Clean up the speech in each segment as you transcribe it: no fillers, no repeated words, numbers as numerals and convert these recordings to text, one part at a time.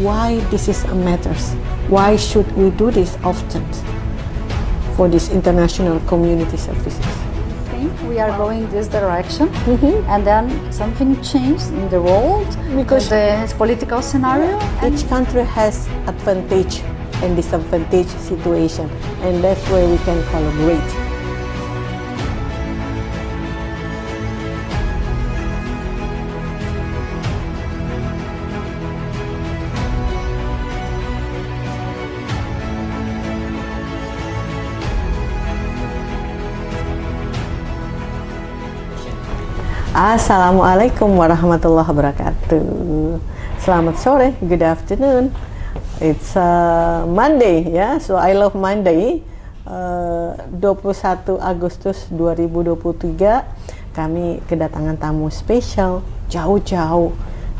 why this is a matters. Why should we do this often for this international community services? I think we are going this direction, and then something changed in the world because the political scenario. Each country has advantage and disadvantage situation, and that's where we can collaborate. Assalamualaikum warahmatullahi wabarakatuh. Selamat sore, good afternoon. It's Monday, ya. So I love Monday. 21 Agustus 2023 kami kedatangan tamu spesial jauh-jauh.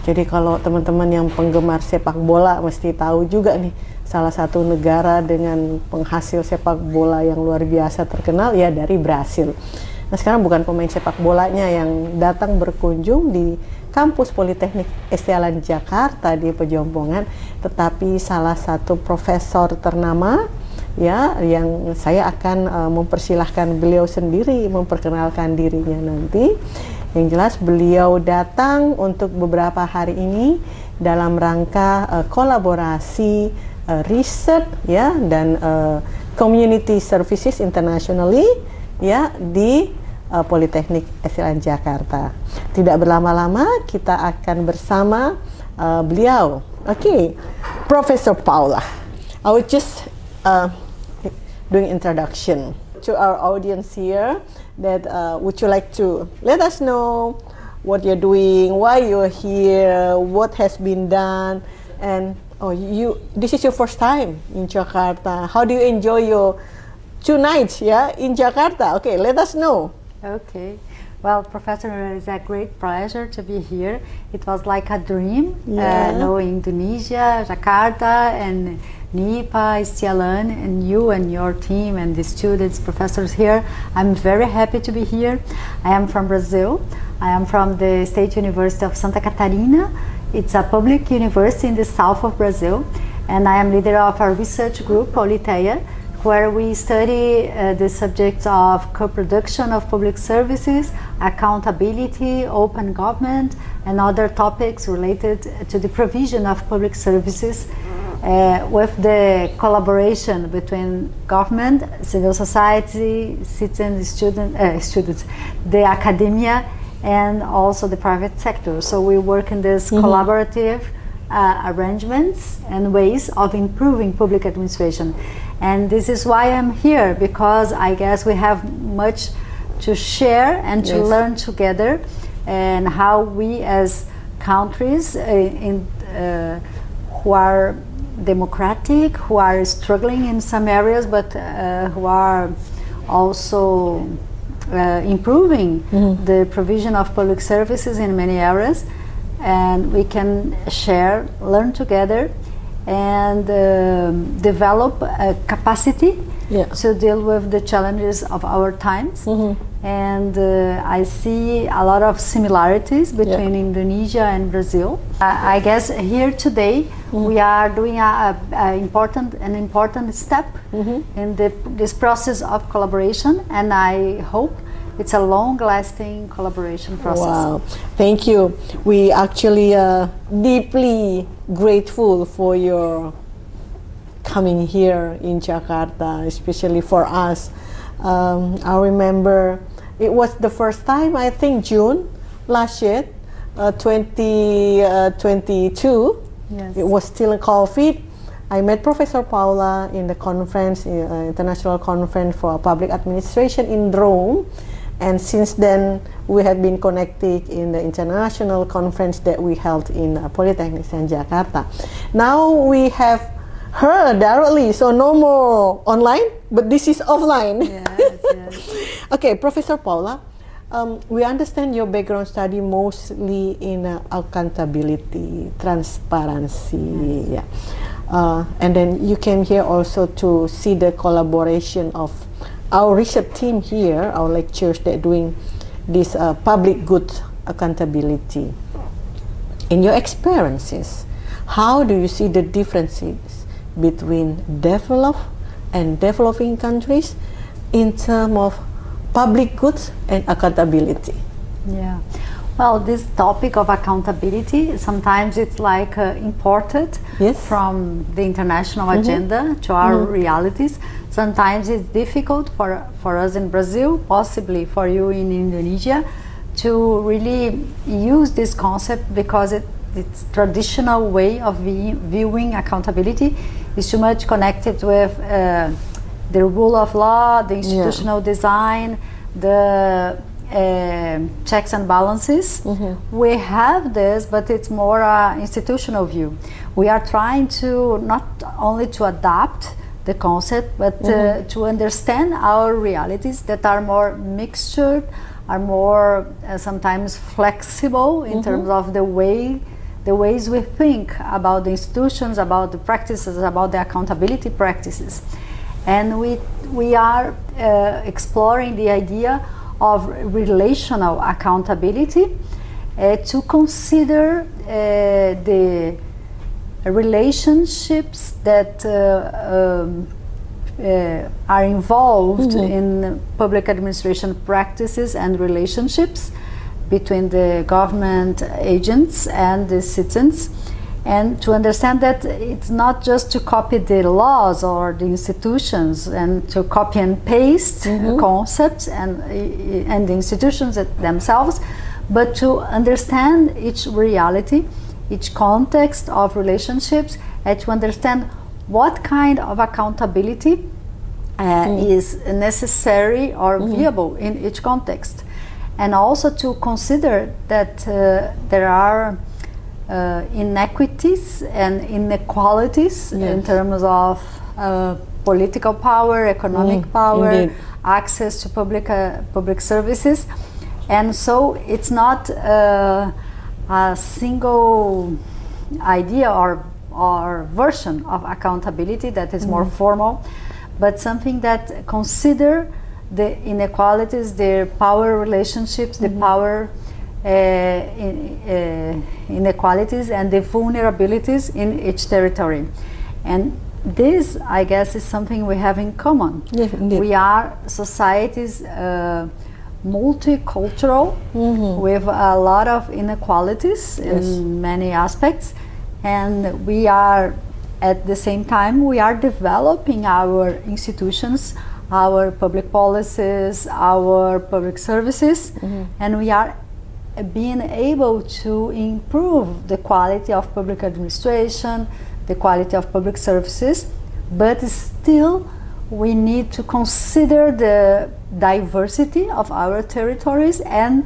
Jadi kalau teman-teman yang penggemar sepak bola mesti tahu juga nih, salah satu negara dengan penghasil sepak bola yang luar biasa terkenal ya dari Brasil. Nah sekarang bukan pemain sepak bolanya yang datang berkunjung di kampus Politeknik Estialan Jakarta di Pejompongan, tetapi salah satu profesor ternama ya yang saya akan mempersilahkan beliau sendiri memperkenalkan dirinya nanti. Yang jelas beliau datang untuk beberapa hari ini dalam rangka kolaborasi riset ya dan community services internationally ya di Politeknik Estialan Jakarta. Tidak berlama-lama kita akan bersama beliau. Okay, Professor Paula. I will just doing introduction to our audience here. That would you like to let us know what you're doing, why you're here, what has been done, and this is your first time in Jakarta. How do you enjoy your 2 nights in Jakarta? Okay, let us know. Okay. Well, Professor, it's a great pleasure to be here. It was like a dream, knowing Indonesia, Jakarta, and NIPA, Estialan, and you and your team and the students, professors here. I'm very happy to be here. I am from Brazil. I am from the State University of Santa Catarina. It's a public university in the south of Brazil, and I am leader of our research group, Politeia, where we study the subjects of co-production of public services, accountability, open government, and other topics related to the provision of public services with the collaboration between government, civil society, citizens, students, the academia, and also the private sector. So we work in this collaborative arrangements and ways of improving public administration. And this is why I'm here, because I guess we have much to share and to learn together, and how we as countries who are democratic, who are struggling in some areas, but who are also improving the provision of public services in many areas, and we can share, learn together, and develop a capacity to deal with the challenges of our times. And I see a lot of similarities between Indonesia and Brazil. I guess here today we are doing an important step in this process of collaboration, and I hope it's a long-lasting collaboration process. Wow, thank you. We actually are deeply grateful for your coming here in Jakarta, especially for us. I remember it was the first time, I think June last year, 2022. Yes. It was still COVID. I met Professor Paula in the conference, international conference for public administration in Rome. And since then, we have been connected in the international conference that we held in Politeknik Estialan Jakarta. Now we have her directly, so no more online, but this is offline. Yes, yes. Okay, Professor Paula, we understand your background study mostly in accountability, transparency, and then you came here also to see the collaboration of our research team here, our lecturers that doing this public good accountability. In your experiences, How do you see the differences between developed and developing countries in terms of public goods and accountability? Yeah. Well, this topic of accountability, sometimes it's like imported from the international agenda to our realities. Sometimes it's difficult for us in Brazil, possibly for you in Indonesia, to really use this concept, because its traditional way of viewing accountability is too much connected with the rule of law, the institutional design, the checks and balances. We have this, but it's more institutional view. We are trying to not only to adapt the concept, but to understand our realities that are more mixtured, are more sometimes flexible in terms of the ways we think about the institutions, about the practices, about the accountability practices. And we are exploring the idea of relational accountability to consider the relationships that are involved in public administration practices and relationships between the government agents and the citizens, and to understand that it's not just to copy the laws or the institutions and to copy and paste concepts and the institutions themselves, but to understand each reality, each context of relationships, and to understand what kind of accountability is necessary or viable in each context, and also to consider that there are inequities and inequalities in terms of political power, economic power, access to public services, and so it's not a single idea or version of accountability that is more formal, but something that consider the inequalities, their power relationships, the power inequalities and the vulnerabilities in each territory. And this, I guess, is something we have in common. Yes, indeed. We are societies multicultural with a lot of inequalities in many aspects, and we are at the same time we are developing our institutions, our public policies, our public services, and we are being able to improve the quality of public administration, the quality of public services, but still we need to consider the diversity of our territories and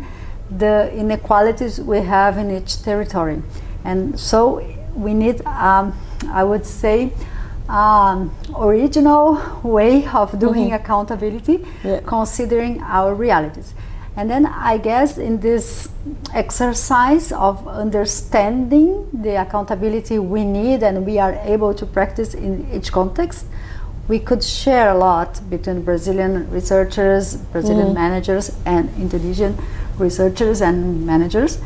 the inequalities we have in each territory. And so we need, I would say, original way of doing accountability, considering our realities. And then I guess in this exercise of understanding the accountability we need and we are able to practice in each context, we could share a lot between Brazilian researchers, Brazilian managers, and Indonesian researchers and managers,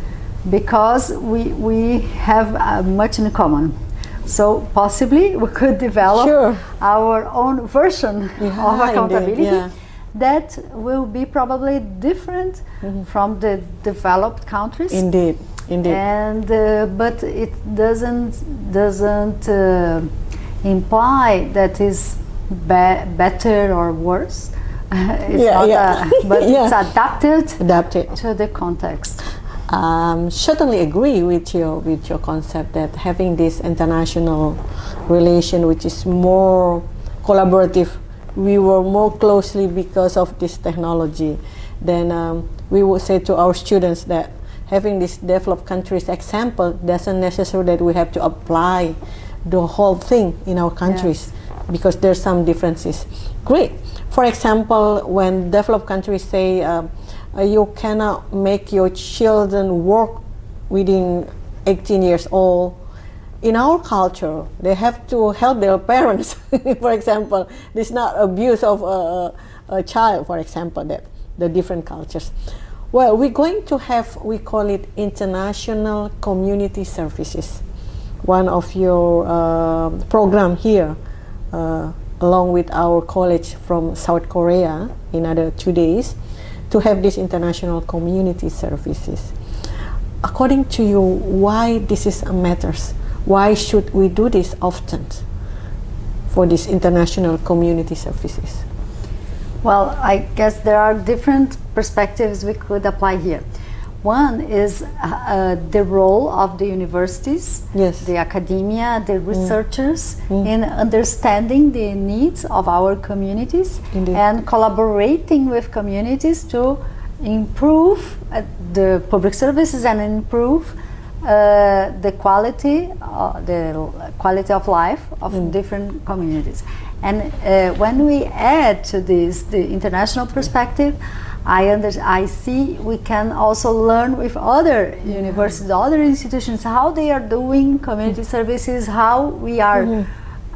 because we have much in common. So possibly we could develop our own version of accountability that will be probably different from the developed countries. Indeed, indeed. And but it doesn't imply that is better or worse. It's but it's adapted to the context. Certainly agree with your concept that having this international relation, which is more collaborative, we were more closely because of this technology. Then we would say to our students that having this developed countries example doesn't necessarily that we have to apply the whole thing in our countries, because there's some differences. Great. For example, when developed countries say you cannot make your children work within 18 years old, in our culture, they have to help their parents. For example, this is not abuse of a child, for example, that the different cultures. Well, we're going to have, we call it international community services. one of your program here, along with our college from South Korea in another 2 days, to have these international community services. According to you, why this is a matters? Why should we do this often for these international community services? Well, I guess there are different perspectives we could apply here. One is the role of the universities, yes, the academia, the researchers in understanding the needs of our communities. Indeed. And collaborating with communities to improve the public services and improve the quality of life of different communities. And when we add to this the international perspective, I see we can also learn with other universities, other institutions, how they are doing community services, how we are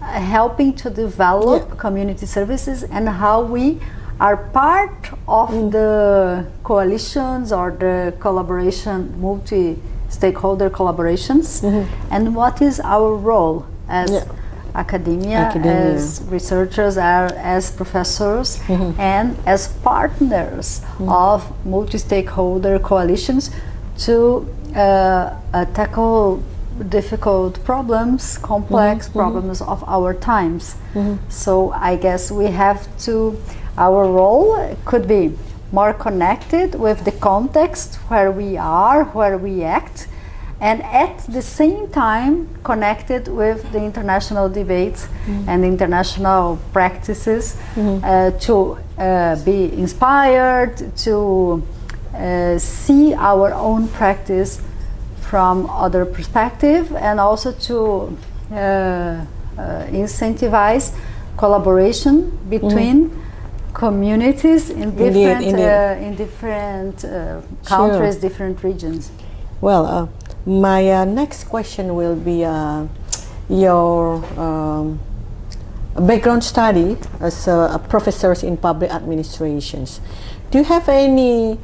helping to develop community services, and how we are part of the coalitions or the collaboration, multi-stakeholder collaborations, and what is our role as academia, as researchers, as professors, and as partners of multi-stakeholder coalitions to tackle difficult problems, complex problems of our times. So I guess we have to, our role could be more connected with the context where we are, where we act, and at the same time connected with the international debates and international practices to be inspired, to see our own practice from other perspective, and also to incentivize collaboration between communities in different countries, different regions. Well, my next question will be your background study as professors in public administrations. Do you have any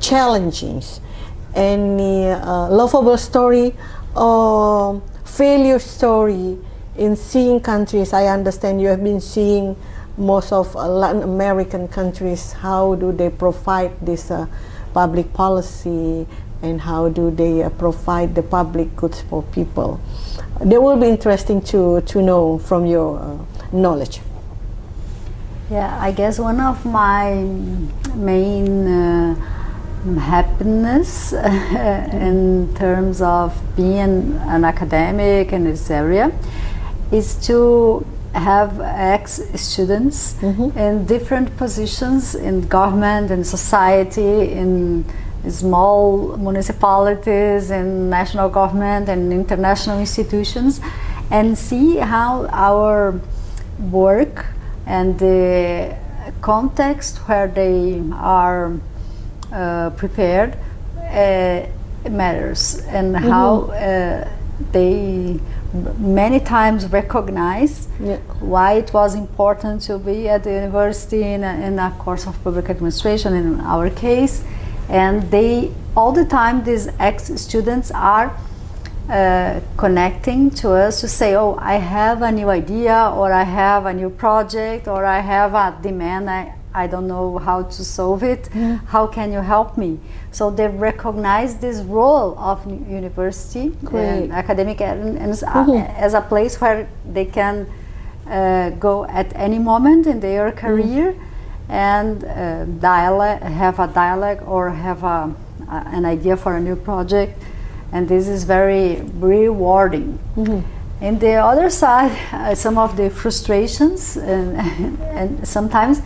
challenges, any laughable story or failure story in seeing countries? I understand you have been seeing most of Latin American countries. How do they provide this public policy, and how do they provide the public goods for people? That will be interesting to know from your knowledge. Yeah, I guess one of my main happiness in terms of being an academic in this area is to have ex-students in different positions in government and society, in small municipalities, in national government and international institutions, and see how our work and the context where they are prepared matters, and how they many times recognize why it was important to be at the university in a course of public administration in our case. And they, all the time, these ex-students are connecting to us to say, oh, I have a new idea, or I have a new project, or I have a demand, I don't know how to solve it, how can you help me? So they recognize this role of university and academic as a place where they can go at any moment in their career and have a dialogue or have an idea for a new project, and this is very rewarding. And the other side, some of the frustrations, and sometimes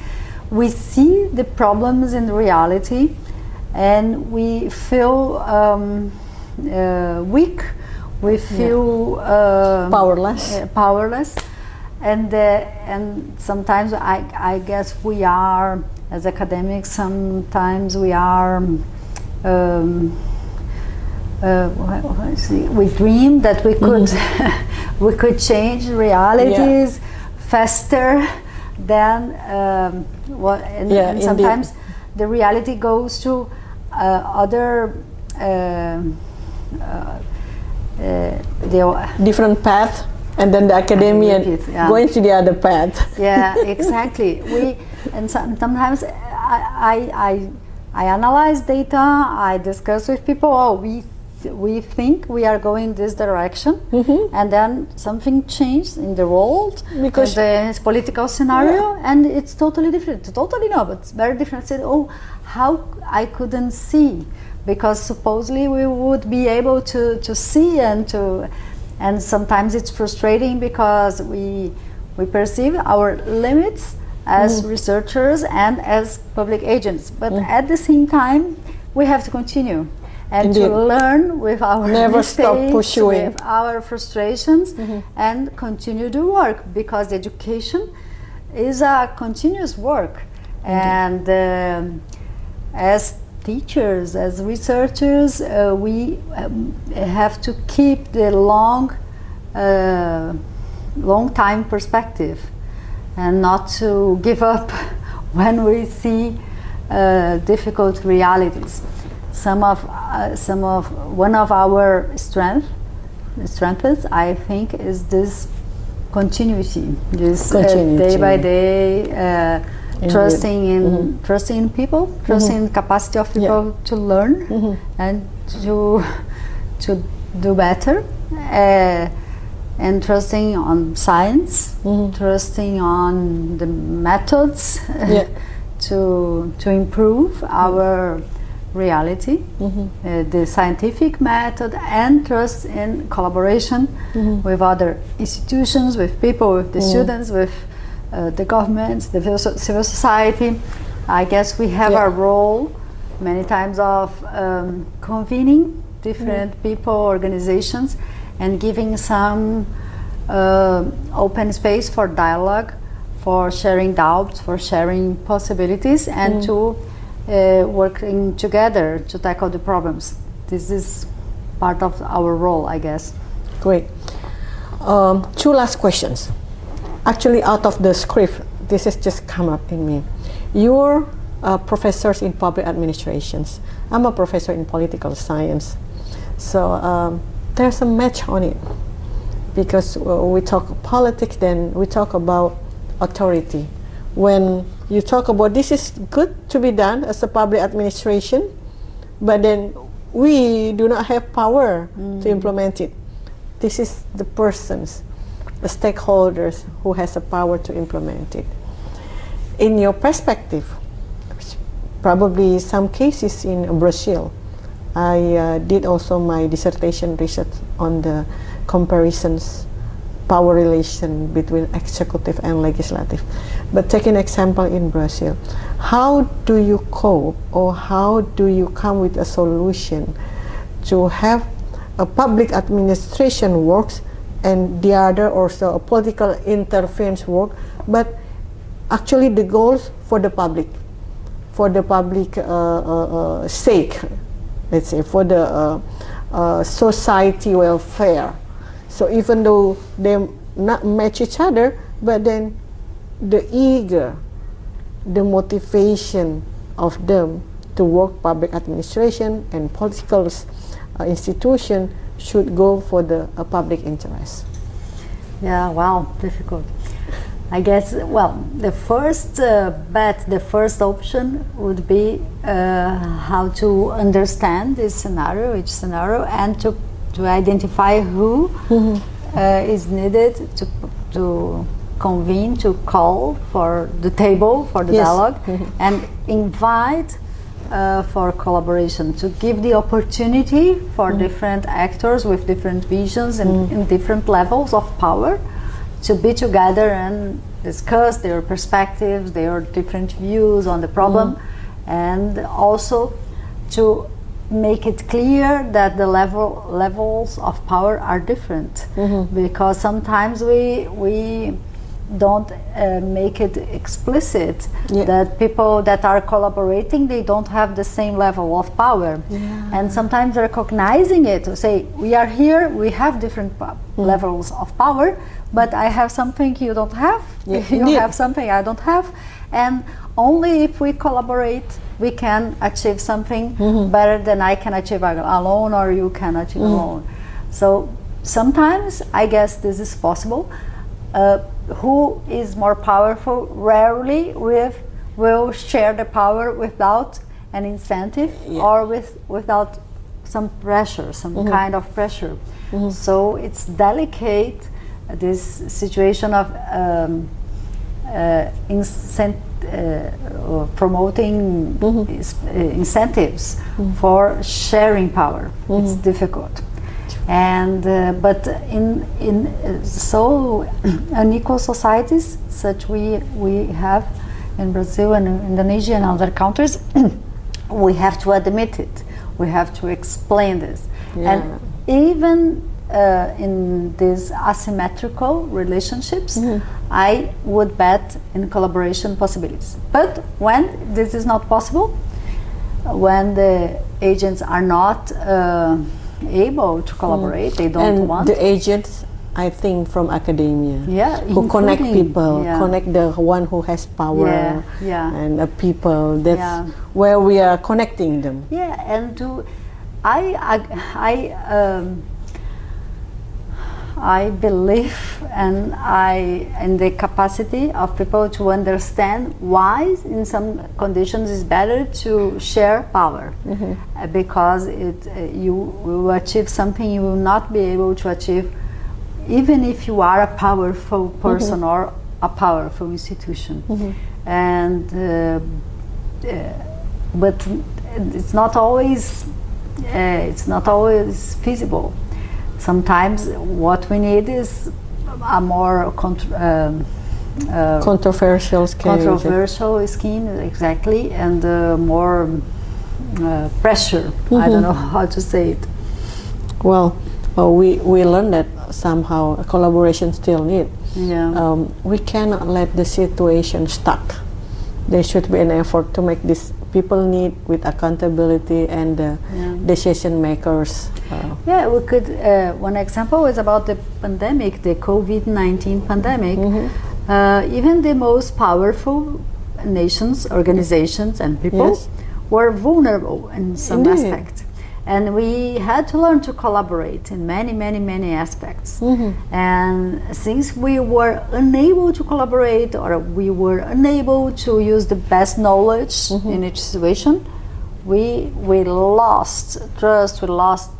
we see the problems in reality and we feel weak, we feel powerless. And sometimes I guess we are, as academics, sometimes we are, we dream that we could we could change realities faster than and sometimes the reality different path, and then the academia going to the other path. Yeah, exactly. And sometimes I analyze data. I discuss with people. Oh, we think we are going this direction, and then something changed in the world, because the political scenario, and it's totally different. Totally no, but it's very different. I said, oh, how I couldn't see, because supposedly we would be able to see and sometimes it's frustrating because we perceive our limits as researchers and as public agents, but at the same time we have to continue and to learn with our mistakes, stop pursuing, with our frustrations, and continue to work, because education is a continuous work. And as teachers, as researchers, we have to keep the long time perspective, and not to give up when we see difficult realities. One of our strengths, I think, is this continuity, this day by day. Trusting in people, trusting in the capacity of people to learn and to do better, and trusting on science, trusting on the methods to improve our reality, the scientific method, and trust in collaboration with other institutions, with people, with the students, with the governments, the civil society. I guess we have a role many times of convening different people, organizations, and giving some open space for dialogue, for sharing doubts, for sharing possibilities, and to working together to tackle the problems. This is part of our role, I guess. Great. Two last questions. Actually, out of the script, this has just come up in me. You're professors in public administrations. I'm a professor in political science. So there's a match on it, because we talk politics, then we talk about authority. When you talk about this is good to be done as a public administration, but then we do not have power to implement it. This is the persons, the stakeholders who has the power to implement it. In your perspective, probably some cases in Brazil, I did also my dissertation research on the comparisons, power relation between executive and legislative. But take an example in Brazil. How do you cope, or how do you come with a solution to have a public administration works and the other also a political interference work, but actually the goals for the public sake, let's say, for the society welfare. So even though they not match each other, but then the motivation of them to work public administration and political institution should go for the public interest. Yeah, wow, difficult. I guess, well, the first the first option would be how to understand this scenario, each scenario, and to identify who is needed to convene, to call for the table, for the dialogue, and invite for collaboration, to give the opportunity for different actors with different visions and in different levels of power to be together and discuss their perspectives, their different views on the problem, and also to make it clear that the levels of power are different, because sometimes we don't make it explicit that people that are collaborating, they don't have the same level of power, and sometimes recognizing it, to say we are here, we have different levels of power, but I have something you don't have, you have something I don't have, and only if we collaborate we can achieve something better than I can achieve alone or you can achieve alone. So sometimes I guess this is possible. Who is more powerful rarely will share the power without an incentive, or without some pressure, some kind of pressure. So it's delicate, this situation of promoting incentives for sharing power. It's difficult. And but in so unequal societies such we have in Brazil and Indonesia and other countries, we have to admit it. We have to explain this. And even in these asymmetrical relationships, I would bet in collaboration possibilities. But when this is not possible, when the agents are not able to collaborate, they don't want. The agents, I think, from academia, who connect people, connect the one who has power, and the people. That's where we are connecting them. Yeah, and I believe in the capacity of people to understand why in some conditions it's better to share power, because you will achieve something you will not be able to achieve even if you are a powerful person or a powerful institution. And but it's not always feasible. Sometimes what we need is a more controversial scheme, exactly, and more pressure. I don't know how to say it. Well, we learned that somehow a collaboration still need. We cannot let the situation stuck. There should be an effort to make this people need with accountability and decision makers. We could. One example is about the pandemic, the COVID-19 pandemic. Even the most powerful nations, organizations, and people were vulnerable in some aspects. And we had to learn to collaborate in many aspects. And since we were unable to collaborate, or we were unable to use the best knowledge in each situation, we lost trust, we lost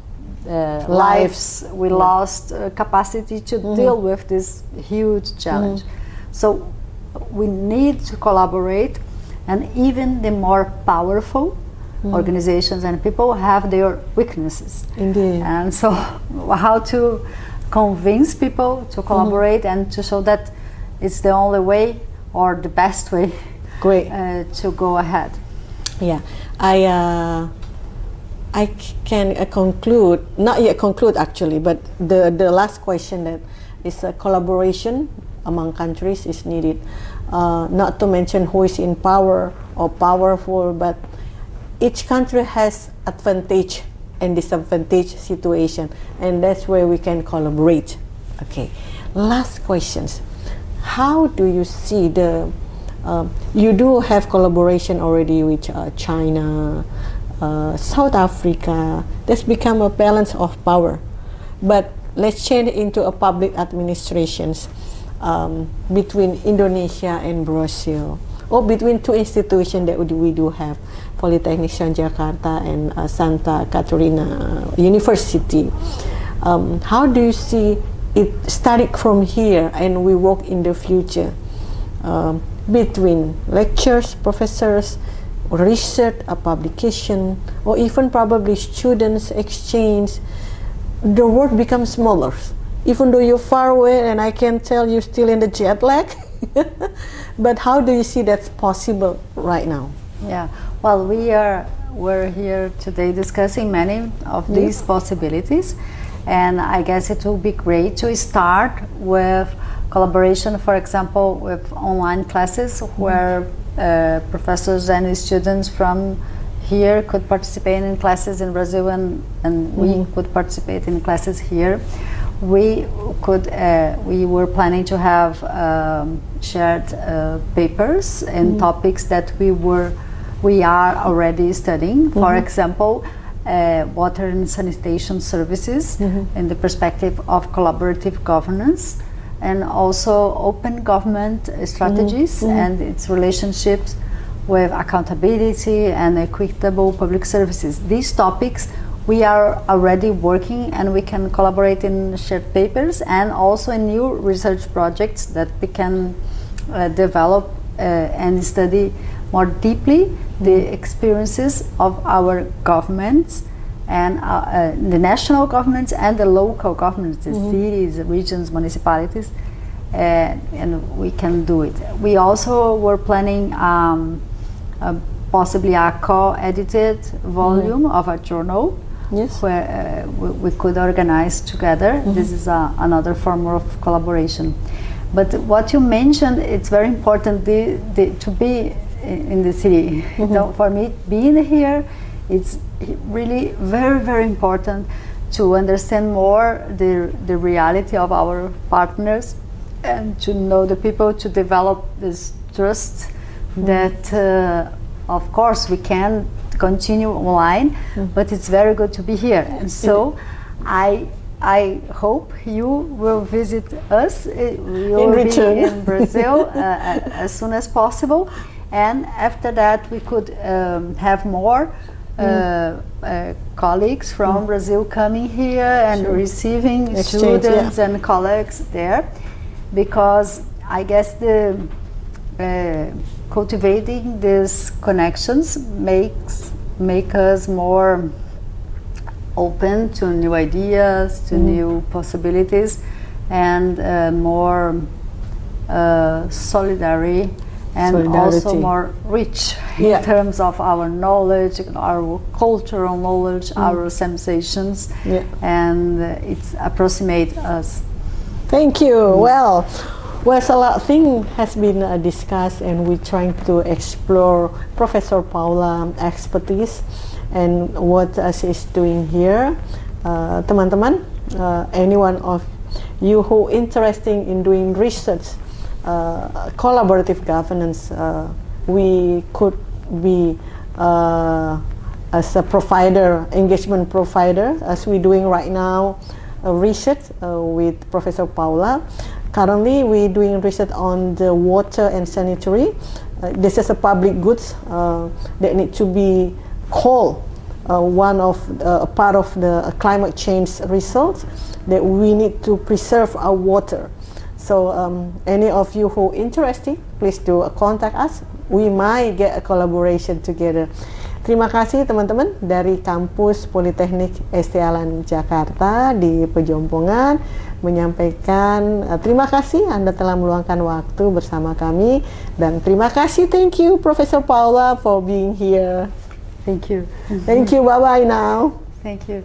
lives, we lost capacity to deal with this huge challenge. So we need to collaborate, and even the more powerful organizations and people have their weaknesses. Indeed. And so how to convince people to collaborate and to show that it's the only way or the best way to go ahead. Yeah, I can conclude, not yet conclude actually, but the last question that is collaboration among countries is needed. Not to mention who is in power or powerful, but each country has advantage and disadvantage situation, and that's where we can collaborate. Okay, last questions. How do you see the you do have collaboration already with China, South Africa. That's become a balance of power, but let's change it into a public administrations between Indonesia and Brazil, or between two institutions that we do have, Polytechnic Jakarta and Santa Catarina University. How do you see it starting from here and we work in the future between lectures, professors, research, a publication, or even probably students exchange? The world becomes smaller. Even though you're far away and I can tell you're still in the jet lag. But how do you see that's possible right now? Yeah, well, we're here today discussing many of these possibilities, and I guess it will be great to start with collaboration, for example, with online classes where professors and students from here could participate in classes in Brazil, and we could participate in classes here. We were planning to have shared papers and topics that we are already studying. For example, water and sanitation services in the perspective of collaborative governance, and also open government strategies and its relationships with accountability and equitable public services. These topics we are already working, and we can collaborate in shared papers and also in new research projects that we can develop and study more deeply the experiences of our governments and the national governments and the local governments, the cities, regions, municipalities, and we can do it. We also were planning possibly a co-edited volume of a journal, where we could organize together. This is another form of collaboration. But what you mentioned, it's very important to be in the city. For me, being here, it's really very, very important to understand more the reality of our partners and to know the people, to develop this trust that, of course, we can continue online, but it's very good to be here. And so I hope you will visit us. We'll be in Brazil as soon as possible, and after that we could have more colleagues from Brazil coming here and receiving students and colleagues there, because I guess the cultivating these connections make us more open to new ideas, to new possibilities, and more solidarity, and also more rich in terms of our knowledge, our cultural knowledge, our sensations, and it's approximate us. Thank you. Well, a lot of things has been discussed, and we're trying to explore Professor Paula expertise and what she is doing here. Teman-teman, anyone of you who interested in doing research, collaborative governance, we could be as a provider, engagement provider, as we're doing right now, research with Professor Paula. Currently, we're doing research on the water and sanitary. This is a public goods that need to be called one of a part of the climate change results, that we need to preserve our water. So any of you who interested, please do contact us. We might get a collaboration together. Terima kasih teman-teman dari kampus Politeknik Estialan Jakarta di Pejompongan menyampaikan terima kasih Anda telah meluangkan waktu bersama kami, dan terima kasih, thank you Professor Paula for being here. Thank you. Thank you, bye bye now. Thank you.